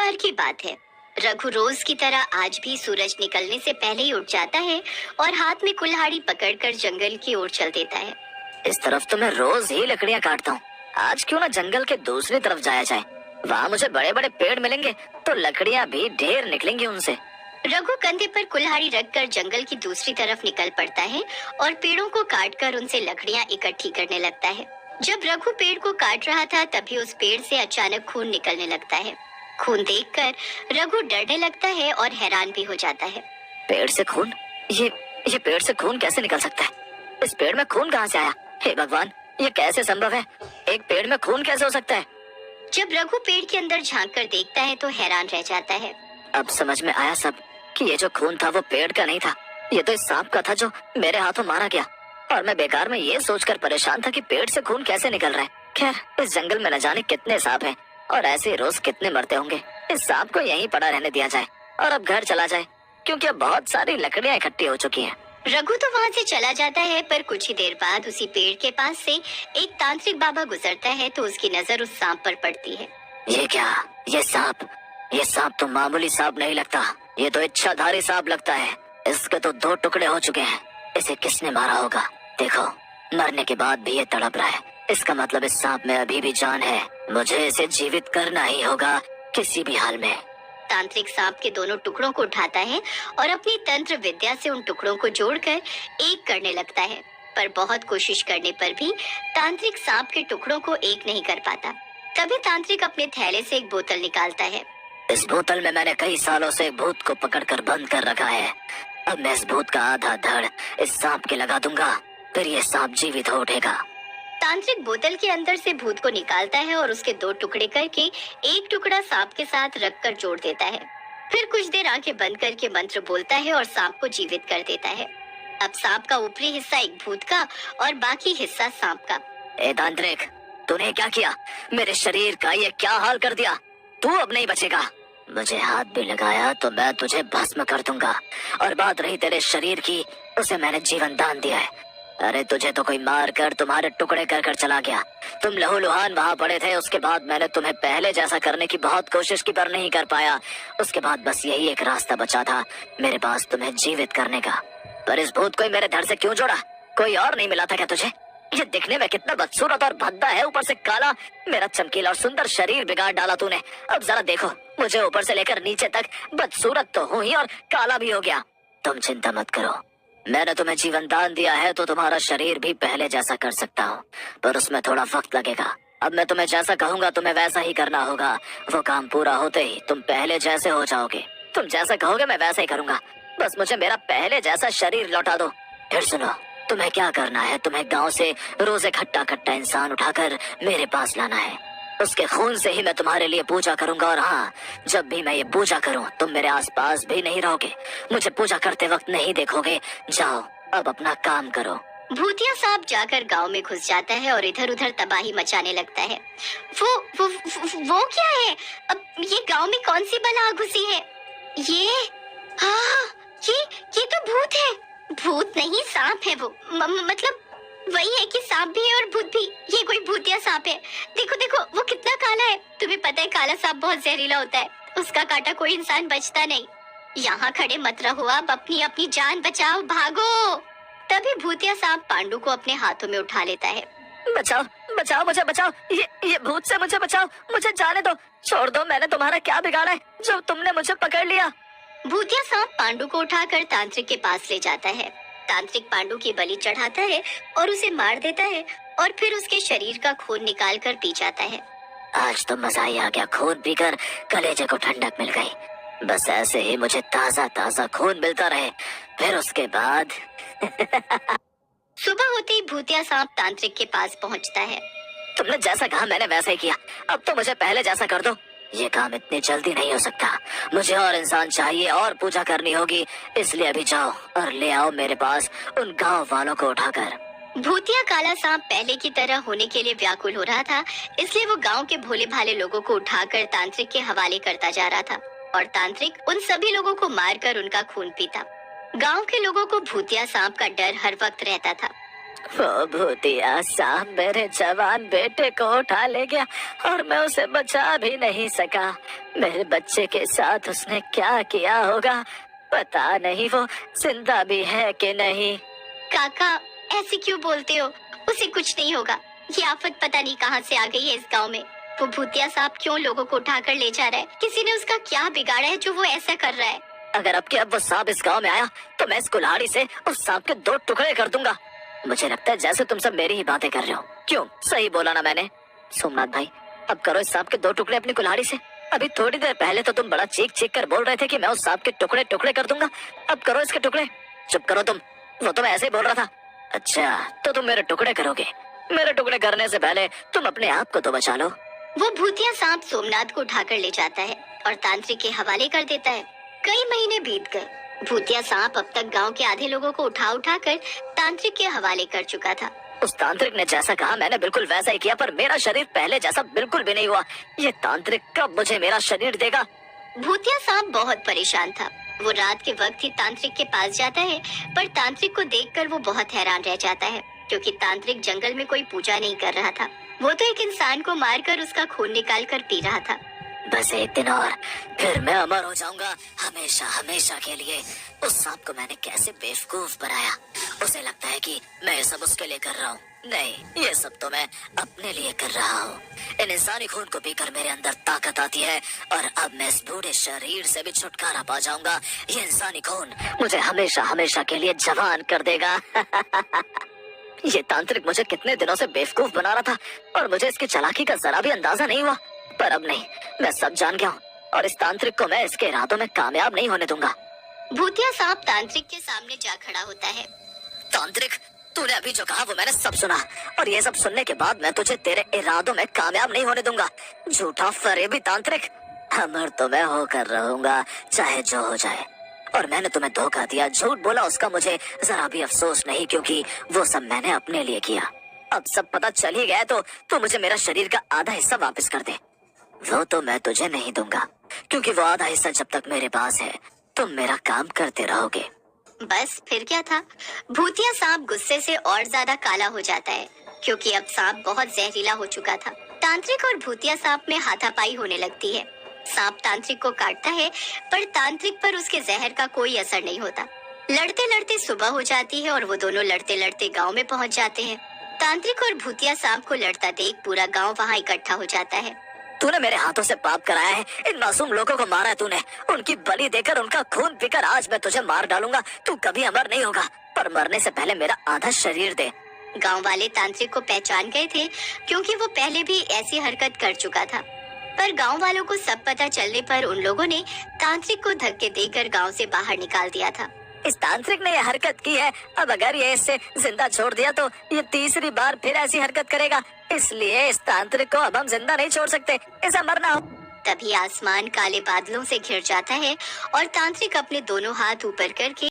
बार की बात है। रघु रोज की तरह आज भी सूरज निकलने से पहले ही उठ जाता है और हाथ में कुल्हाड़ी पकड़कर जंगल की ओर चल देता है। इस तरफ तो मैं रोज ही लकड़ियाँ काटता हूँ, आज क्यों ना जंगल के दूसरी तरफ जाया जाए। वहाँ मुझे बड़े बड़े पेड़ मिलेंगे तो लकड़ियाँ भी ढेर निकलेंगी उनसे। रघु कंधे पर कुल्हाड़ी रखकर जंगल की दूसरी तरफ निकल पड़ता है और पेड़ों को काटकर उनसे लकड़ियाँ इकट्ठी करने लगता है। जब रघु पेड़ को काट रहा था तभी उस पेड़ से अचानक खून निकलने लगता है। खून देखकर रघु डरने लगता है और हैरान भी हो जाता है। पेड़ से खून? ये पेड़ से खून कैसे निकल सकता है? इस पेड़ में खून कहाँ से आया? हे भगवान, ये कैसे संभव है? एक पेड़ में खून कैसे हो सकता है? जब रघु पेड़ के अंदर झांक कर देखता है तो हैरान रह जाता है। अब समझ में आया सब कि ये जो खून था वो पेड़ का नहीं था, ये तो इस सांप का था जो मेरे हाथों मारा गया। और मैं बेकार में ये सोचकर परेशान था कि पेड़ से खून कैसे निकल रहा है। खैर, इस जंगल में न जाने कितने सांप हैं और ऐसे रोज कितने मरते होंगे। इस सांप को यहीं पड़ा रहने दिया जाए और अब घर चला जाए, क्योंकि अब बहुत सारी लकड़ियाँ इकट्ठी हो चुकी हैं। रघु तो वहाँ से चला जाता है, पर कुछ ही देर बाद उसी पेड़ के पास से एक तांत्रिक बाबा गुजरता है तो उसकी नजर उस सांप पर पड़ती है। ये क्या? ये सांप तो मामूली सांप नहीं लगता, ये तो इच्छाधारी सांप लगता है। इसके तो 2 टुकड़े हो चुके हैं। इसे किसने मारा होगा? देखो, मरने के बाद भी ये तड़प रहा है। इसका मतलब इस सांप में अभी भी जान है। मुझे इसे जीवित करना ही होगा किसी भी हाल में। तांत्रिक सांप के दोनों टुकड़ों को उठाता है और अपनी तंत्र विद्या से उन टुकड़ों को जोड़कर एक करने लगता है, पर बहुत कोशिश करने पर भी तांत्रिक सांप के टुकड़ों को एक नहीं कर पाता। तभी तांत्रिक अपने थैले से एक बोतल निकालता है। इस बोतल में मैंने कई सालों से एक भूत को पकड़कर बंद कर रखा है। अब मैं इस भूत का आधा धड़ इस सांप के लगा दूंगा, फिर ये सांप जीवित हो उठेगा। तांत्रिक बोतल के अंदर से भूत को निकालता है और उसके 2 टुकड़े करके एक टुकड़ा सांप के साथ रखकर जोड़ देता है। फिर कुछ देर आंखें बंद करके मंत्र बोलता है और सांप को जीवित कर देता है। अब सांप का ऊपरी हिस्सा एक भूत का और बाकी हिस्सा सांप का। ए तांत्रिक, तूने क्या किया? मेरे शरीर का ये क्या हाल कर दिया? तू अब नहीं बचेगा। मुझे हाथ भी लगाया तो मैं तुझे भस्म कर दूंगा, और बात रही तेरे शरीर की, उसे मैंने जीवन दान दिया है। अरे तुझे तो कोई मार कर तुम्हारे टुकड़े कर कर चला गया। तुम लहूलुहान वहाँ पड़े थे। उसके बाद मैंने तुम्हें पहले जैसा करने की बहुत कोशिश की, पर नहीं कर पाया। उसके बाद बस यही एक रास्ता बचा था मेरे पास, तुम्हें जीवित करने का। पर इस भूत को मेरे धड़ से क्यों जोड़ा? कोई और नहीं मिला था क्या तुझे? ये दिखने में कितना बदसूरत और भद्दा है, ऊपर से काला। मेरा चमकीला और सुंदर शरीर बिगाड़ डाला तूने। अब जरा देखो, मुझे ऊपर से लेकर नीचे तक बदसूरत तो हूँ ही और काला भी हो गया। तुम चिंता मत करो, मैंने तुम्हें जीवन दान दिया है तो तुम्हारा शरीर भी पहले जैसा कर सकता हूँ, पर उसमें थोड़ा वक्त लगेगा। अब मैं तुम्हें जैसा कहूँगा तुम्हें वैसा ही करना होगा। वो काम पूरा होते ही तुम पहले जैसे हो जाओगे। तुम जैसा कहोगे मैं वैसा ही करूँगा, बस मुझे मेरा पहले जैसा शरीर लौटा दो। फिर सुनो, तुम्हें क्या करना है, तुम्हें गांव से रोज एक हट्टा कट्टा इंसान उठाकर मेरे पास लाना है। उसके खून से ही मैं तुम्हारे लिए पूजा करूंगा। और हाँ, जब भी मैं ये पूजा करूं तुम मेरे आसपास भी नहीं रहोगे, मुझे पूजा करते वक्त नहीं देखोगे। जाओ, अब अपना काम करो। भूतिया सांप जाकर गांव में घुस जाता है और इधर उधर तबाही मचाने लगता है। वो क्या है? अब ये गांव में कौन सी बला घुसी है? हाँ, ये तो भूत है। भूत नहीं, सांप है वो। मतलब वही है कि सांप भी है और भूत भी। ये कोई भूतिया सांप है। देखो देखो, वो कितना काला है। तुम्हें पता है काला सांप बहुत जहरीला होता है, उसका काटा कोई इंसान बचता नहीं। यहाँ खड़े मत रहो, अब अपनी अपनी जान बचाओ, भागो। तभी भूतिया सांप पांडु को अपने हाथों में उठा लेता है। बचाओ बचाओ, मुझे बचाओ, ये भूत से मुझे बचाओ, मुझे जाने दो, छोड़ दो। मैंने तुम्हारा क्या बिगाड़ा है जो तुमने मुझे पकड़ लिया? भूतिया सांप पांडु को उठाकर तांत्रिक के पास ले जाता है। तांत्रिक पांडु की बलि चढ़ाता है और उसे मार देता है और फिर उसके शरीर का खून निकाल कर पी जाता है। आज तो मजा ही आ गया, खून पीकर कलेजे को ठंडक मिल गई। बस ऐसे ही मुझे ताजा ताजा खून मिलता रहे, फिर उसके बाद सुबह होते ही भूतिया सांप तांत्रिक के पास पहुंचता है। तुमने जैसा कहा मैंने वैसा ही किया, अब तो मुझे पहले जैसा कर दो। ये काम इतनी जल्दी नहीं हो सकता, मुझे और इंसान चाहिए और पूजा करनी होगी। इसलिए अभी जाओ और ले आओ मेरे पास उन गांव वालों को उठाकर। भूतिया काला सांप पहले की तरह होने के लिए व्याकुल हो रहा था, इसलिए वो गांव के भोले भाले लोगों को उठाकर तांत्रिक के हवाले करता जा रहा था और तांत्रिक उन सभी लोगों को मारकर उनका खून पीता। गांव के लोगों को भूतिया सांप का डर हर वक्त रहता था। वो भूतिया सांप मेरे जवान बेटे को उठा ले गया और मैं उसे बचा भी नहीं सका। मेरे बच्चे के साथ उसने क्या किया होगा, पता नहीं वो जिंदा भी है कि नहीं। काका ऐसे क्यों बोलते हो? उसे कुछ नहीं होगा। ये आफत पता नहीं कहाँ से आ गई है इस गांव में। वो भूतिया सांप क्यों लोगों को उठाकर ले जा रहा है? किसी ने उसका क्या बिगाड़ा है जो वो ऐसा कर रहा है? अगर अब वो सांप इस गांव में आया तो मैं इस कुल्हाड़ी से उस सांप के 2 टुकड़े कर दूंगा। मुझे लगता है जैसे तुम सब मेरी ही बातें कर रहे हो। क्यों, सही बोला ना मैंने? सोमनाथ भाई, अब करो इस सांप के 2 टुकड़े अपनी कुल्हाड़ी से। अभी थोड़ी देर पहले तो तुम बड़ा चीख चीख कर बोल रहे थे कि मैं उस सांप के टुकड़े टुकड़े कर दूंगा। अब करो इसके टुकड़े। चुप करो तुम, वो तो मैं ऐसे ही बोल रहा था। अच्छा, तो तुम मेरे टुकड़े करोगे? मेरे टुकड़े करने से पहले तुम अपने आप को तो बचा लो। वो भूतिया सांप सोमनाथ को उठाकर ले जाता है और तांत्रिक के हवाले कर देता है। कई महीने बीत गए। भूतिया सांप अब तक गांव के आधे लोगों को उठा कर तांत्रिक के हवाले कर चुका था। उस तांत्रिक ने जैसा कहा मैंने बिल्कुल वैसा ही किया, पर मेरा शरीर पहले जैसा बिल्कुल भी नहीं हुआ। ये तांत्रिक कब मुझे मेरा शरीर देगा? भूतिया सांप बहुत परेशान था। वो रात के वक्त ही तांत्रिक के पास जाता है, पर तांत्रिक को देखकर वो बहुत हैरान रह जाता है, क्योंकि तांत्रिक जंगल में कोई पूजा नहीं कर रहा था। वो तो एक इंसान को मारकर उसका खून निकाल कर पी रहा था। बस एक दिन और फिर मैं अमर हो जाऊंगा, हमेशा हमेशा के लिए। उस सांप को मैंने कैसे बेवकूफ बनाया। उसे लगता है कि मैं ये सब उसके लिए कर रहा हूँ। नहीं, ये सब तो मैं अपने लिए कर रहा हूँ। इन इंसानी खून को पीकर मेरे अंदर ताकत आती है और अब मैं इस बूढ़े शरीर से भी छुटकारा पा जाऊंगा। ये इंसानी खून मुझे हमेशा हमेशा के लिए जवान कर देगा। ये तांत्रिक मुझे कितने दिनों से बेवकूफ बना रहा था और मुझे इसकी चालाकी का जरा भी अंदाजा नहीं हुआ। पर अब नहीं, मैं सब जान गया हूँ और इस तांत्रिक को मैं इसके इरादों में कामयाब नहीं होने दूंगा। भूतिया सांप तांत्रिक के सामने जा खड़ा होता है। तांत्रिक, तूने अभी जो कहा वो मैंने सब सुना और ये सब सुनने के बाद मैं तुझे तेरे इरादों में कामयाब नहीं होने दूंगा। झूठा फरेबी तांत्रिक, अमर तो मैं होकर रहूंगा चाहे जो हो जाए। और मैंने तुम्हें धोखा दिया, झूठ बोला, उसका मुझे जरा भी अफसोस नहीं, क्योंकि वो सब मैंने अपने लिए किया। अब सब पता चल ही गया तो तू मुझे मेरा शरीर का आधा हिस्सा वापस कर दे। वो तो मैं तुझे नहीं दूंगा, क्योंकि वो आधा हिस्सा जब तक मेरे पास है तुम मेरा काम करते रहोगे। बस फिर क्या था? भूतिया सांप गुस्से से और ज्यादा काला हो जाता है, क्योंकि अब सांप बहुत जहरीला हो चुका था। तांत्रिक और भूतिया सांप में हाथापाई होने लगती है। सांप तांत्रिक को काटता है, पर तांत्रिक पर उसके जहर का कोई असर नहीं होता। लड़ते लड़ते सुबह हो जाती है और वो दोनों लड़ते लड़ते गांव में पहुंच जाते हैं। तांत्रिक और भूतिया सांप को लड़ता देख पूरा गांव वहां इकट्ठा हो जाता है। तूने मेरे हाथों से पाप कराया है, इन मासूम लोगों को मारा है तूने, उनकी बलि देकर उनका खून पीकर आज मैं तुझे मार डालूंगा। तू कभी अमर नहीं होगा, पर मरने से पहले मेरा आधा शरीर दे। गांव वाले तांत्रिक को पहचान गए थे, क्योंकि वो पहले भी ऐसी हरकत कर चुका था। पर गांव वालों को सब पता चलने पर उन लोगों ने तांत्रिक को धक्के देकर गांव से बाहर निकाल दिया था। इस तांत्रिक ने ये हरकत की है, अब अगर ये इसे जिंदा छोड़ दिया तो ये तीसरी बार फिर ऐसी हरकत करेगा, इसलिए इस तांत्रिक को अब हम जिंदा नहीं छोड़ सकते, इसे मरना हो। तभी आसमान काले बादलों से घिर जाता है और तांत्रिक अपने दोनों हाथ ऊपर करके